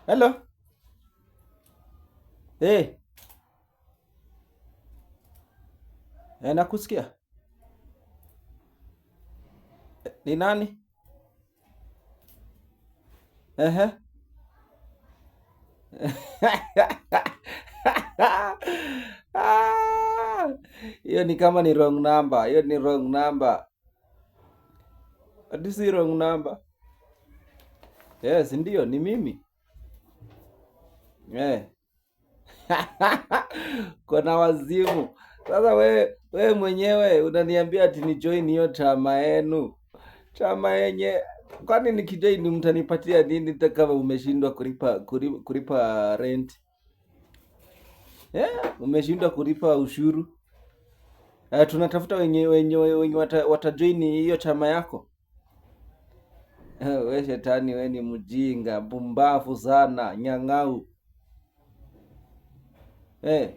Hello. Eh, nakusikia. Ni nani? Ehe. Ah, hiyo ni kama ni wrong number. Hiyo ni wrong number. Ati si wrong number. Yes, ndio ni mimi. Eh. Kuna wazimu. Sasa we mwenyewe unaniambia ati ni join hiyo chama yenu. Chama yenye kwani nikijoin mtanipatia nini kama umeshindwa kulipa rent? Umeshindwa kulipa ushuru. Tunatafuta wenye watajoin hiyo chama yako. We shetani, we ni mjinga, pumbafu sana, nyang'au. Eh.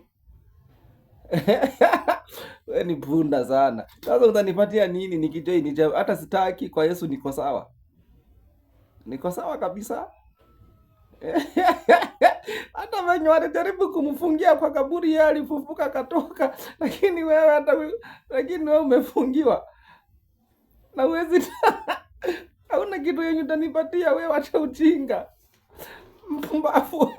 We ni punda sana. Sasa utanipatia nini nikijoin chama? Hata sitaki, kwa Yesu niko sawa. Niko sawa kabisa. Hata wenye walijaribu kumfungia kwa kaburi, yeye alifufuka akatoka, lakini wewe umefungiwa na uwezi hauna kitu yenye utanipatia wewe, acha ujinga, mpumbavu wewe.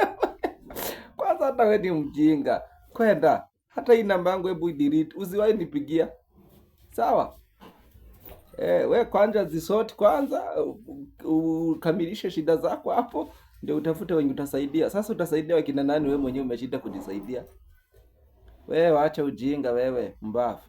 Kwanza hata wewe ni mjinga, kwenda hata hii namba yangu hebu delete, usiwahi nipigia, sawa? We kwanza zisort kwanza, ukamilishe shida zako hapo, ndio utafute wenye utasaidia. Sasa utasaidia wakina nani? Wewe mwenyewe umeshinda kujisaidia. Wewe acha ujinga wewe, mbavu.